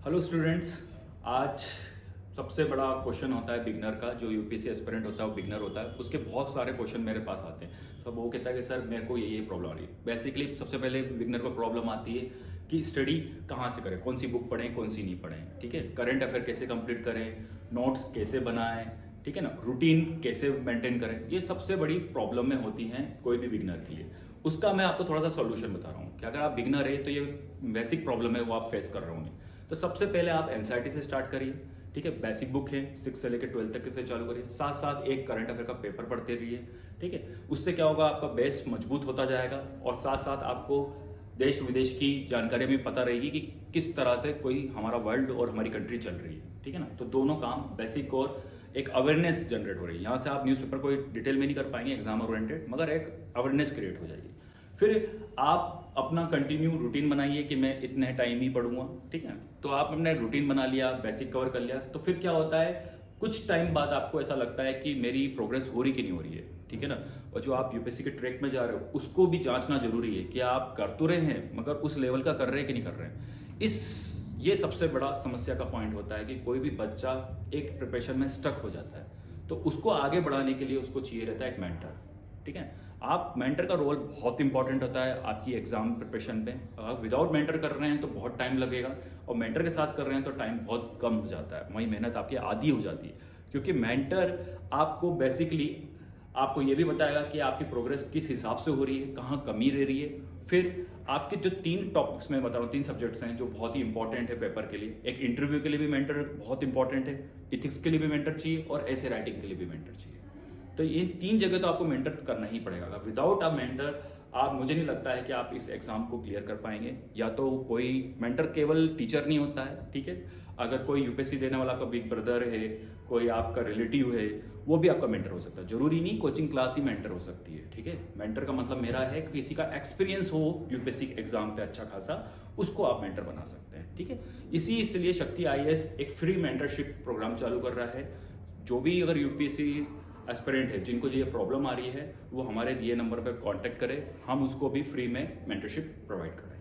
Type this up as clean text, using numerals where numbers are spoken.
Hello students. आज सबसे बड़ा क्वेश्चन होता है बिगनर का। जो यूपीएससी एस्पिरेंट होता है वो बिगनर होता है, उसके बहुत सारे क्वेश्चन मेरे पास आते हैं। सब वो कहता है कि सर मेरे को ये प्रॉब्लम आ रही है। बेसिकली सबसे पहले बिगनर को प्रॉब्लम आती है कि स्टडी कहाँ से करें, कौन सी बुक पढ़ें, कौन सी नहीं पढ़ें। ठीक है, करंट अफेयर कैसे कंप्लीट करें, नोट्स कैसे बनाएं, ठीक है ना, रूटीन कैसे मेंटेन करें। ये सबसे बड़ी प्रॉब्लम में होती हैं कोई भी बिगनर के लिए। उसका मैं आपको थोड़ा सा सॉल्यूशन बता रहा हूँ कि अगर आप बिगनर है तो ये बेसिक प्रॉब्लम है वो आप फेस कर रहे होंगे। तो सबसे पहले आप एनसीईआरटी से स्टार्ट करिए। ठीक है, बेसिक बुक है, 6 से लेकर 12 तक से चालू करिए। साथ साथ एक करंट अफेयर का पेपर पढ़ते रहिए। ठीक है, उससे क्या होगा, आपका बेस मजबूत होता जाएगा और साथ साथ आपको देश विदेश की जानकारी भी पता रहेगी कि किस तरह से कोई हमारा वर्ल्ड और हमारी कंट्री चल रही है। ठीक है ना, तो दोनों काम बेसिक और एक अवेयरनेस जनरेट हो रही है। यहाँ से आप न्यूज़पेपर कोई डिटेल में नहीं कर पाएंगे एग्जाम ओरिएंटेड, मगर एक अवेयरनेस क्रिएट हो जाएगी। फिर आप अपना कंटिन्यू रूटीन बनाइए कि मैं इतने टाइम ही पढ़ूंगा। ठीक है, तो आप अपने रूटीन बना लिया, बेसिक कवर कर लिया, तो फिर क्या होता है, कुछ टाइम बाद आपको ऐसा लगता है कि मेरी प्रोग्रेस हो रही कि नहीं हो रही है। ठीक है ना, और जो आप यूपीएससी के ट्रैक में जा रहे हो उसको भी जांचना जरूरी है कि आप कर तो रहे हैं मगर उस लेवल का कर रहे हैं कि नहीं कर रहे हैं। ये सबसे बड़ा समस्या का पॉइंट होता है कि कोई भी बच्चा एक प्रिपरेशन में स्टक हो जाता है, तो उसको आगे बढ़ाने के लिए उसको चाहिए रहता है एक मेंटर। ठीक है, आप मेंटर का रोल बहुत इंपॉर्टेंट होता है आपकी एग्जाम प्रिपरेशन पे। अगर विदाउट मेंटर कर रहे हैं तो बहुत टाइम लगेगा, और मेंटर के साथ कर रहे हैं तो टाइम बहुत कम हो जाता है, वही मेहनत आपकी आधी हो जाती है। क्योंकि मेंटर आपको बेसिकली आपको ये भी बताएगा कि आपकी प्रोग्रेस किस हिसाब से हो रही है, कहाँ कमी रह रही है। फिर आपके जो 3 टॉपिक्स मैं बता रहा हूँ, 3 सब्जेक्ट्स हैं जो बहुत ही इंपॉर्टेंट है पेपर के लिए। एक इंटरव्यू के लिए भी मेंटर बहुत इंपॉर्टेंट है, इथिक्स के लिए भी मेंटर चाहिए और ऐसे राइटिंग के लिए भी मेंटर चाहिए। तो इन 3 जगह तो आपको मेंटर करना ही पड़ेगा। विदाउट अ मेंटर आप, मुझे नहीं लगता है कि आप इस एग्जाम को क्लियर कर पाएंगे। या तो कोई मेंटर केवल टीचर नहीं होता है, ठीक है, अगर कोई यूपीएससी देने वाला आपका बिग ब्रदर है, कोई आपका रिलेटिव है, वो भी आपका मेंटर हो सकता है। जरूरी नहीं कोचिंग क्लास ही मेंटर हो सकती है। ठीक है, मेंटर का मतलब मेरा है कि किसी का एक्सपीरियंस हो यूपीएससी एग्जाम पे अच्छा खासा, उसको आप मेंटर बना सकते हैं। ठीक है, इसलिए शक्ति आईएएस एक फ्री मेंटरशिप प्रोग्राम चालू कर रहा है। जो भी अगर यूपीएससी एस्पिरेंट है जिनको ये प्रॉब्लम आ रही है वो हमारे दिए नंबर पर कांटेक्ट करें, हम उसको भी फ्री में मेंटरशिप प्रोवाइड करें।